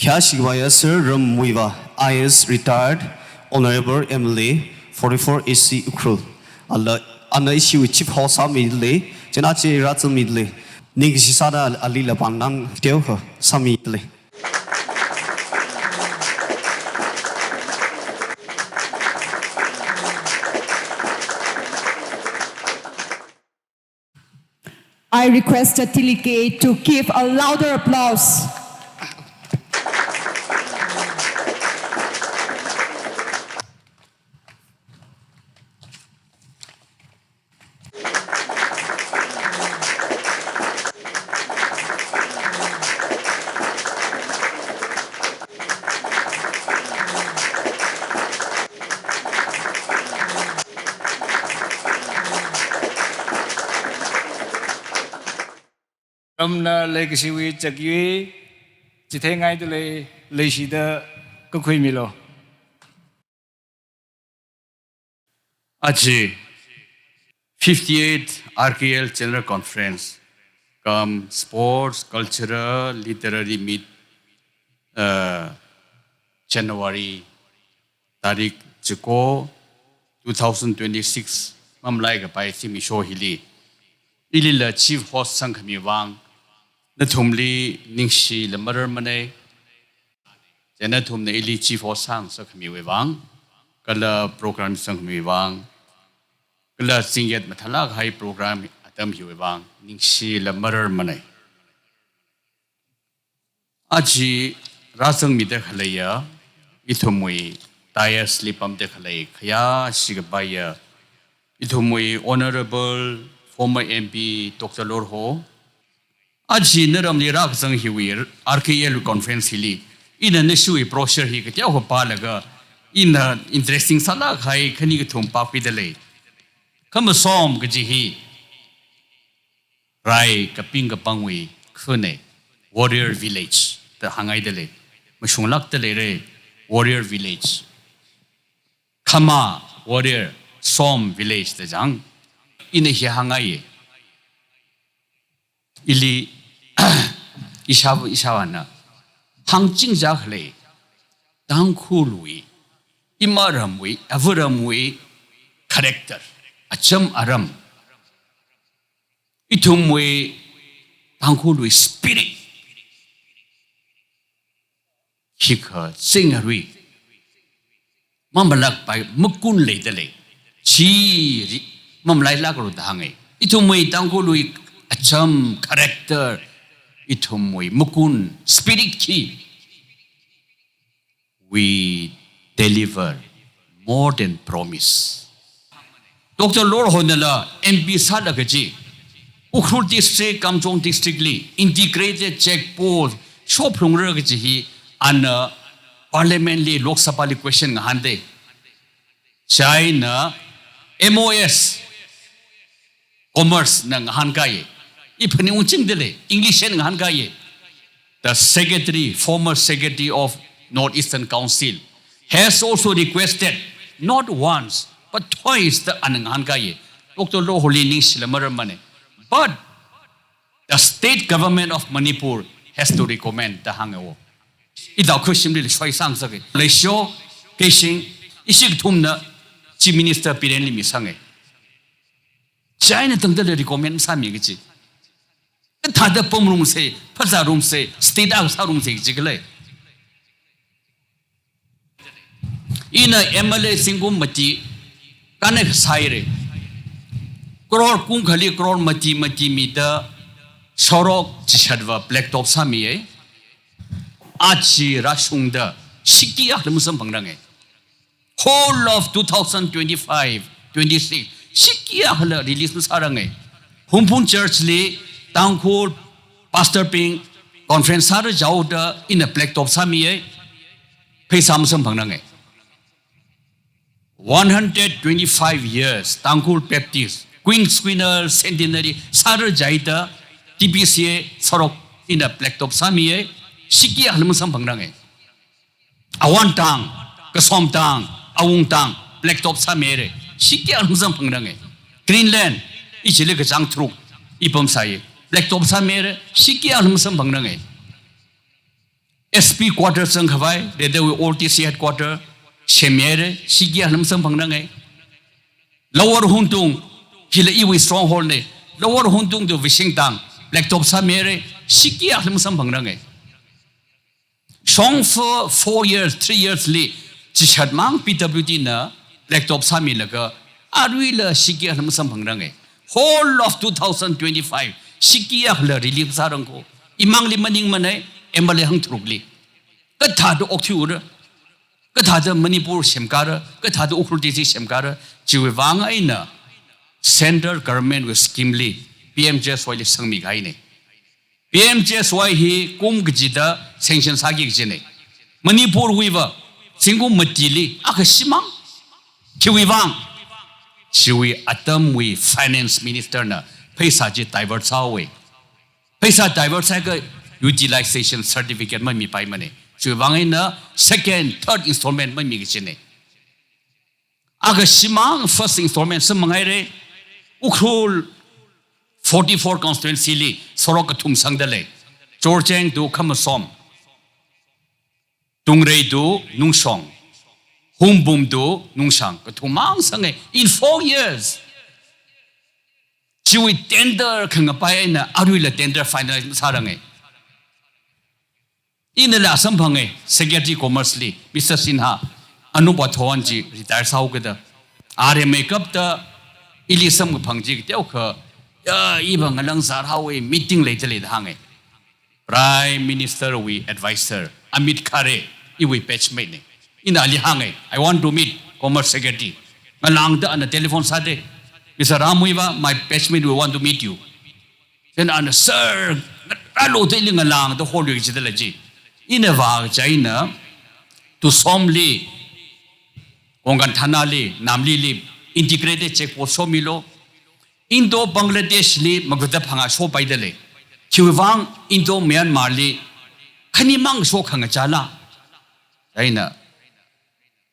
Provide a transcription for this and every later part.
Kyashigwaya Sir Ramwiva, IS retired, Honorable MLA, 44 AC Ukrul. Allah Anna issue Chief Hosa Midley, Jenachi Ratul Midley, Nigisada Alila Pandan, Teo, Samidley. I request the delegate to give a louder applause. Ramna legacy we chakui, Chitengai to lay Leshida Kukwimilo. Achi 58 RKL General Conference, come sports, cultural, literary meet, January, Tarik Chiko, 2026, Mamlaika by Simi Shohili. Ilila chief host Sankami Wang, Natumli Ningshi Lamader Mane, Janatum the Ili chief host Sang Sakami Wang, Kala program Sankami Wang, Kala Singet Matalag High program Adam Huewang, Ningshi Lamader Mane. Aji Rasang Midakalaya, Itumui, Taya Slipam Dekalay, Kaya Sigabaya, Itumui Honorable former MP Dr. Lord Ho, Aji Neram Lirak Sang Hiwir, RKL conference hili, in a Nishui brochure he could tell Palaga, in an interesting Salag Hai Kanigatum Papidale. Come a song Gajihi Rai Kapinga Pangwi, Kune, Warrior Village, the Hangaidele, Mushunlak Dele, Warrior Village, Kama, Warrior, Som Village, the Jang. In a Hangai Ili Ishawana Hangching Zakle Dankului Imaramwi Avuramwi character Acham Aram Itumwe Dankului spirit Hika Singarui Mamalak by Mukun Ledele Chi Mamlai Lagro Dange. Itumwe Dangului Acham character. Itumwe Mukun spirit key. We deliver more than promise. Dr. Lord Honela MP Sadagaji. Ukrul district, Kamjong district li integrated checkpost. Shop Rungragaji and parliamentary Lok Sabha question hande. China MOS Commerce ng Hankaye. Ipaniunching dele English ng Hankaye. The secretary, former secretary of Northeastern Council, has also requested not once but twice the anang Hankaye. Dr. Lo Holining Silamaramane. But the state government of Manipur has to recommend the Hangawo. Itaw ko simple choice sang sake. Lesho Keshing isig tumna Chief Minister Pirenli Misange. China tangdale recommend sami gichi. Tada pom room se, pasa room se, state house room se jigale. Ina MLA singum mati kanek saire. Kror kung khali kror mati mita sorok chishadwa black top sami eh. Achi rashungda shikiya lemusam pangrange. Whole of 2025-26, Shikia hala release sarangai. Humpun Church li Tangkol Pastor Ping conference sara jauda in a black top samiye pay samsam pangnangai. 125 years Tangkol Baptist Queen Squinner Centenary sara jaita TPCA sorok in a black top samiye Shikia halmusam pangnangai. Awan tang kasom tang Awung tang black top samere Shikia halmusam pangnangai. Greenland ichile ka jang truk ipam sai black top samere Shikia halmusam pangnangai. SP quarter sang khawai de de OTC headquarter shemere sigia lam sang phang nang lower huntung hila iwi stronghold ne lower huntung do wishing tang blacktop sa mere sigia lam sang phang nang song for 4 years 3 years li chi chat mang PWD na blacktop sa mi laga arui la sigia lam sang phang nang whole of 2025 sigia la relief sa rang ko imang li maning manai emale hang trukli ka tha do okthur ka tha da manipur semkar ka tha do ukhul disi semkar jiwe wang aina central government with schemely PMJSY le sangmi gai ne PMJSY hi kum gjida sanction sagi gjine manipur wiwa singum matili akasimang jiwe wang jiwe atam wi finance minister na paisa ji divert sawe paisa divert sa ka utilization certificate mai mi pai mane chui wangai na second third installment mai mi gchine aga simang first installment samangai re ukhul 44 constituency li sorok thum sangdale chorcheng du khamasom tungrei du nungsong humbum du nungsang thumang sangai in 4 years chui tender khanga pai na aruila tender final sarangai in the last Sampange, Secretary Commerce Lee, Mr. Sinha, Anubathoanji, retired Saugada, are make up the Ilisam Pangji, Telka, even along Sarhawe meeting later in Hange. Prime Minister, we advisor, Amit Kare, Iwi patch made. In Ali Hange, I want to meet Commerce Secretary. Along the on the telephone Sade, Mr. Ramuiva, my patchmate will want to meet you. Then, sir, Ralo telling along the whole legitimacy. In a var China to somli Ongan Thanali, Namli li integrated check for Somilo Indo Bangladesh li Magutta Panga so by the lake. Chiwang Indo Myanmar li Kanimang so Kangachala China.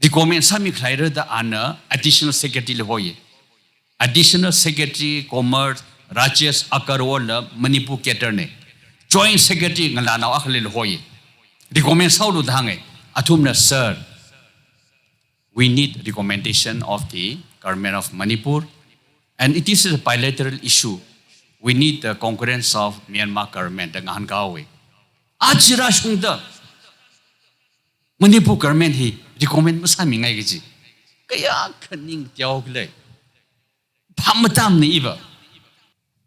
The comment Sami Kleider the Anna additional secretary Hoye. Additional Secretary Commerce Rajesh Akarwala Manipur Keterne. Joint Secretary Ngalana Akhlil Hoye. Recommend how to hang Atumna sir. We need recommendation of the government of Manipur, and it is a bilateral issue. We need the concurrence of Myanmar government and Hangawe. Ajira Shunda Manipur government he recommend Masami Nagaji. Kaya kaning Tiagle Pamatam Niva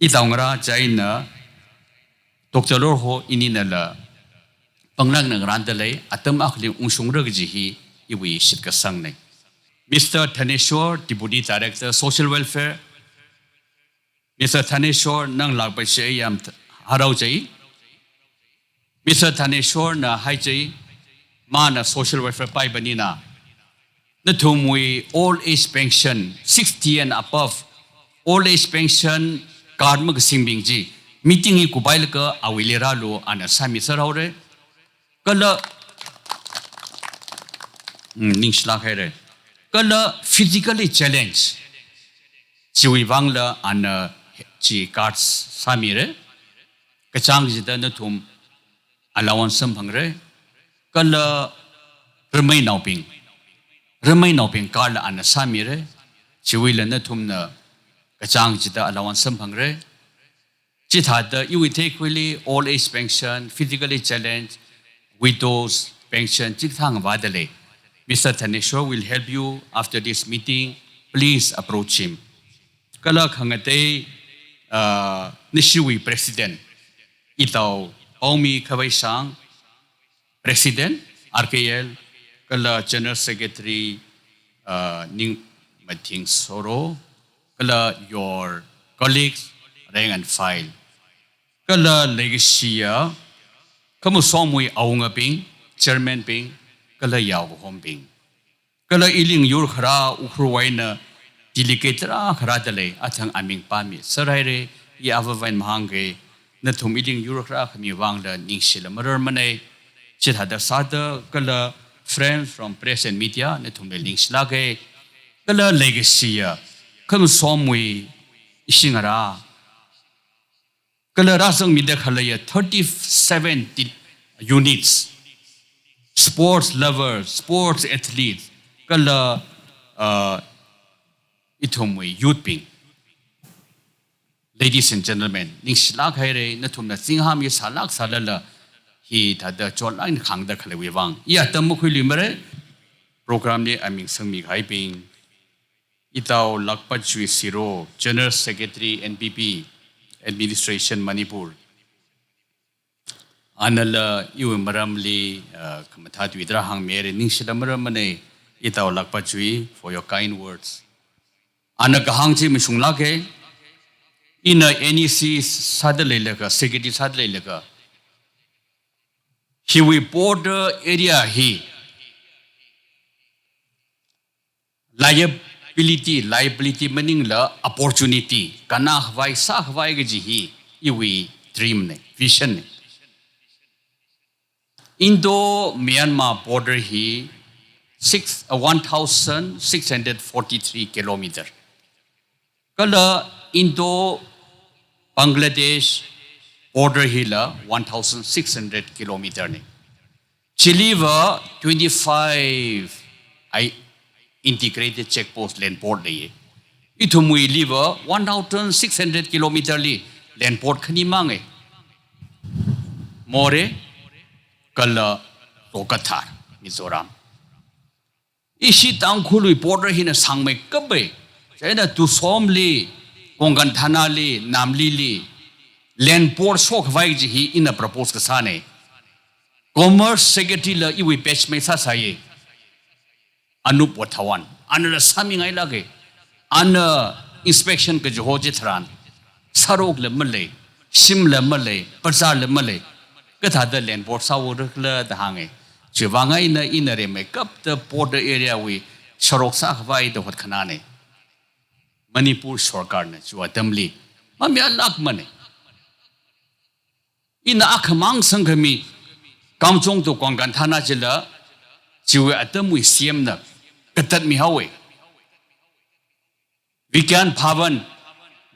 Itangra Jaina Dr. Lorho Ininala. Panglang ng randalay atam akli unsung ragjihi iwi shitka sangne. Mr. Thaneshwar, Deputy Director, Social Welfare. Mr. Thaneshwar nang lagbay siya yam haraw jay. Mr. Thaneshwar na hay jay ma na Social Welfare pay banina. Natumwi old age pension 60 and above. Old age pension card magsimbing ji. Meeting i kubail ka awiliralo ana sami sarawre. Kala Ningsla Here Kala physically challenged Chiwi Wangla and Chi cards Samire Kachang Zitanatum allowance Sampangre Kala remain oping Kala and Samire Chiwila Natumna Kachang Zita allowance Sampangre Chithada you will take really all age pension physically challenged widows pension Chikhang Vadale. Mr. Thaneshwar will help you after this meeting. Please approach him. Kala Khangate Nishiwi President Itao Omi Kawaisang President RKL Kala General Secretary Ning Mating Soro Kala your colleagues rank and file Kala Legacia Kamu somwe aunga ping, chairman ping, kala yaw hom ping. Kala iling yur khara ukruwaina delegate ra khara dale athang aming pami. Saraire ya avawain mahange na thum iling yur khara khami wangla ningsila marar mane chithada sada kala friends from press and media na thum ningsla ge kala legacy ya kamu somwe ishingara Kala rasang mida khalaya 37 units sports lovers, sports athletes, kala itumwe youth ping. Ladies and gentlemen, ning silak haire na thum na singham ye salak salala hi thada cholang khang da khale wang. Ya tamu khuli mare program ni aming sangmi khai ping. Itao Lakpat Chui Siro, General Secretary NPP Administration Manipur. Anala iu maramli kamathat widra hang mere ning sila maramane itao Lakpat Chui for your kind words. Ana kahang chi misung lake ina NEC sadale laka secretary sadale laka. He will border area he liability meaning la opportunity kana hwai sa hwai ge ji hi iwi dream ne vision ne Indo Myanmar border hi 1643 kilometer kala Indo Bangladesh border hi la 1600 kilometer ne Chile wa 25 integrated checkpost land port le itumui liver 1600 kilometer li land port khani mange more kala tokathar Mizoram ishi tangkhului border hina sangme kabe chaina tu somli kongan thana li namli li land port sok vai ji hi in a propose ka sane commerce secretary la iwi patch me sa saye Anup Wathawan, Anna Saming I lage, Anna inspection Kajoji Tran, Sarok le Malay, Sim le Malay, Pazar le Malay, Gata the land port Saurukla the Hange, Chivanga in the inner make up the border area we Sarok Sakvai the Watkanane, Manipur Shore Gardens, you are dumbly, Mamia lack money. In the Akamang Sangami, Kamchong to Kongantana Jilla, Jiwe atam we siem na katat mi hawe. Vikyan Bhavan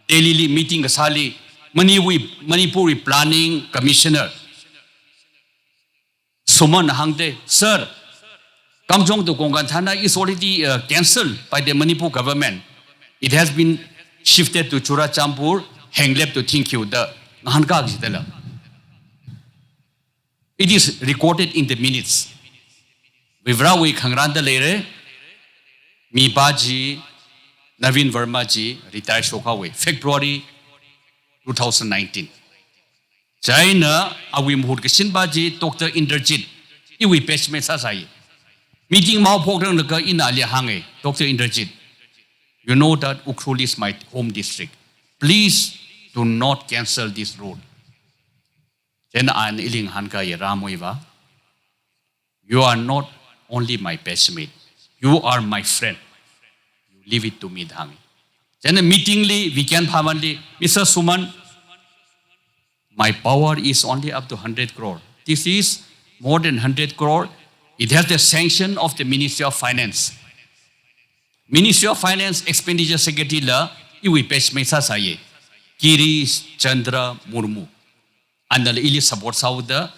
daily meeting kasali Manipuri planning commissioner Suman hangde sir Kamjong to Kongantana is already cancelled by the Manipur government. It has been shifted to Churachampur, Henglep to Thinkyu the Nahanka Gitala. It is recorded in the minutes. Vivrawi Kangranda Lere, Mibaji, Navin Vermaji, retired Shokawe, February 2019. China, Awim Hurkishin Baji, Dr. Inderjit, Iwi Peshme Sasai. Meeting Mao Pogran Laka in Alia Hange, Dr. Inderjit. You know that Ukhrul is my home district. Please do not cancel this road. Then I'm iling Hanka Ramoiva. You are not only my best mate. You are my friend. You leave it to me, Dhangi. Then a meetingly, we can have only, Mr. Suman, my power is only up to 100 crore. This is more than 100 crore. It has the sanction of the Ministry of Finance. Ministry of Finance Expenditure Secretary la, iwi pesh mesa saye. Girish Chandra Murmu. And the ili support Sauda,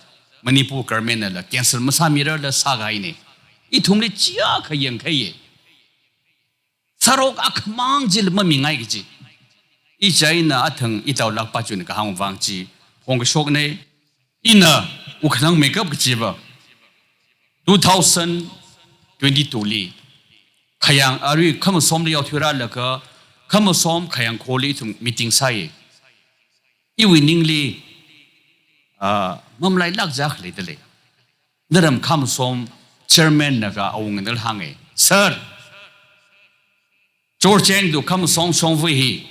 Manipur government la, cancel masamira la sagaine. Itumli chia kayang kaye. Sarok akmang jil mamingay giji. Ichay na atang itaw lakpachun kahang vangji. Hong shok ne, ina ukhanang makeup gijiba. 2022 li. Kayang ari kama som li yaw thura laka, kama som kayang koli itung meeting saye. Iwi ningli, mamlay lakjak li dali. Naram kama som chairman naga awang nal hange. Sir, George Cheng do kama som hi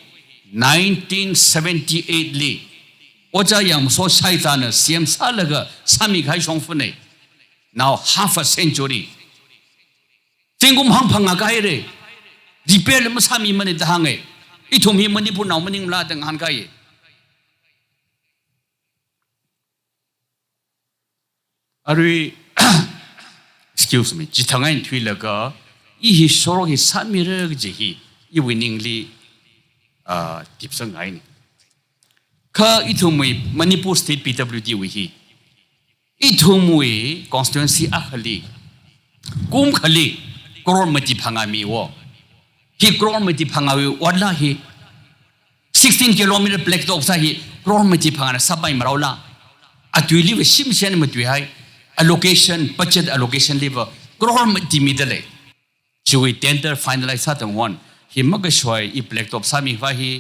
1978 li. Oja yang so shaitana siem salaga sami kai shongfune. Now half a century. Tingum hang panga kai re. Repair le masami mani dahange. Itum hi Manipur now maning mla dang han kai. Ari excuse me. Jitangain thui laga ihi soro hi sami re jihi I winningly tipsang ai ni. Ka itumui Manipur State PWD wihi. Itumui constituency akhali kum khali kron mati phangami wo hi kron mati phangawi wallahi 16 kilometer black dog sa hi kron mati phangana sabai maraula atuli we simsian matwi hai allocation budget allocation level kron mati midale chui tender finalize hat one hi magashwai I black dog sami wa hi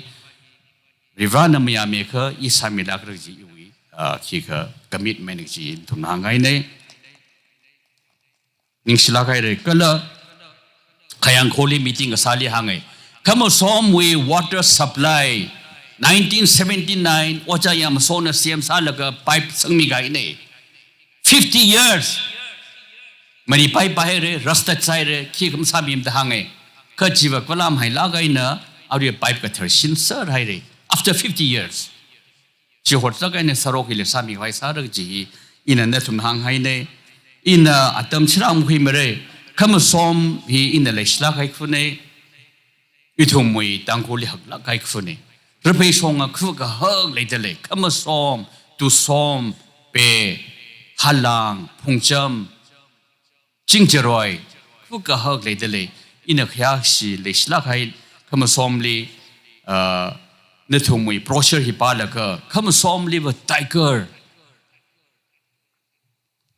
rivana mya me kha I sami dak ji wi khi kha commitment ji thumna ngai nei ning sila kai re kala khayang kholi meeting asali hangai kamo som we water supply 1979 ocha yam sona cm salaga pipe sangmi gai nei 50 years mari pipe bai re rasta chai re khi kam samim da hangai ka jiwa kolam hai la gai na auri pipe ka thar sin sir hai re after 50 years chi hot sa gai ne sarok ile sami vai sarak ji ina na thum hang hai nei ina atam chram khui mere kamo som hi ina le shla kai khune ithum moi tangkoli hakla kai khune repe songa khu ka hak le de le kamo som tu som pe halang phungcham jingjeroi khu ka hak le de le ina khya si le shla kai kamo som li ne thum moi brochure hi pa la ka kamo som li wa tiger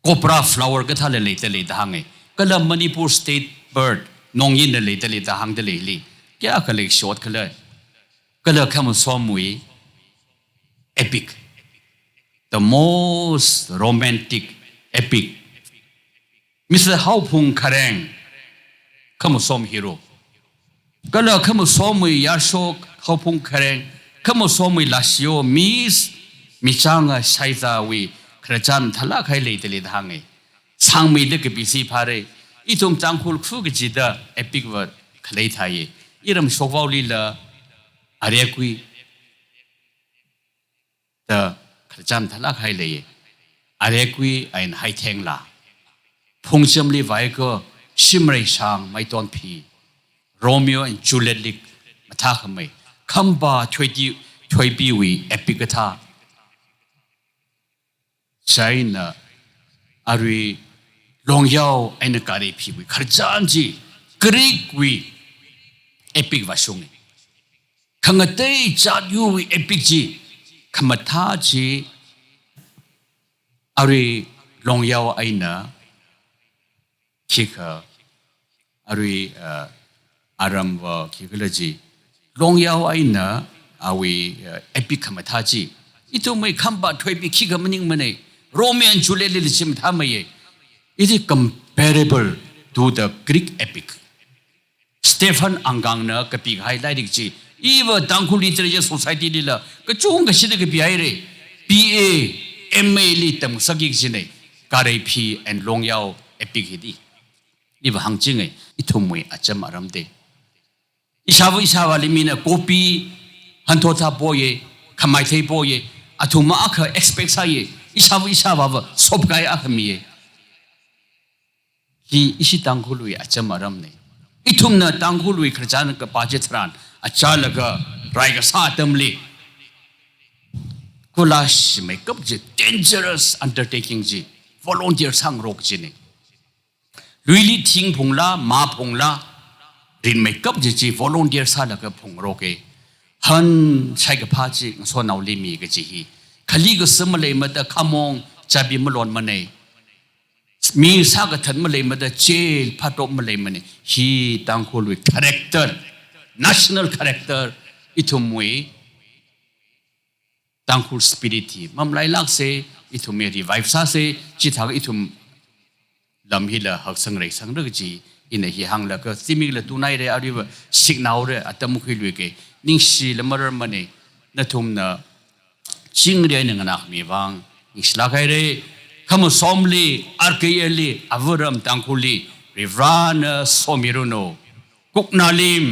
copra flower ka thale le te le dang kala Manipur state bird nong yin le te le dang de le li kya ka le shot kala kham somwi epic the most romantic epic Mr. Hau Phung Khareng kham som hero kala kham somwi yashok Hau Phung Khareng kham somwi lasio miss michanga saiza wi Krajan thala khai le te le dhangai sangmei de ke bisi phare itum changkhul khu ge jida epic word khlei thaye iram shokwauli la arekui the Krajan thala khai le arekui ain hai theng la phungcham li vai ko simrei sang mai ton phi Romeo and Juliet lik matha khamai khamba thoi bi wi epic tha China Ari Long Yao and the Kari Piwi Karjanji Greek we epic Vashungi Kangate Jadu epic G Kamataji Ari Long Yao Aina Kika Ari Aramva Kikulaji Long Yao Aina Awi epic Kamataji Ito may kamba Twibi Kika Maning Mane Romeo and Juliet lisim thamaye it is comparable to the Greek epic Stephen Angang na kapi highlight ji eva tangkhul literature society lila ka chung ka sida ka pi re PA MA li tam sagi jine karai phi and long yao epic hidi iba hangjing ai ithumui acham aramde isawa limina copy hantotha boye khamai thei boye athuma akha expect saye isawa sobgai akhmiye hi isi tangkhului acham aramne ithumna tangkhului khrjan ka paje thran achalaga raiga satamli kulash makeup je dangerous undertaking ji volunteer sang rok ji ne luili thing phungla ma phungla rin makeup ji volunteer sa la ka phung roke han sai ka pha ji so nauli mi ka ji hi khali ga samale mata khamong chabi malon mane mi sa ga than male mata jail phatop male mane hi tangkhol with character national character ithumwe tangkhol spirit hi mamlai lak se ithume revive sa se chi thag ithum lam hi la hak sang rei sang reg ji in hi hang la ka siming la tunai re ari signal re atam khil we ke ning si la mar mane na thum na ching re nang na mi wang isla khai re kham somli arkeli avaram tangkhuli rivana somiruno kuknalim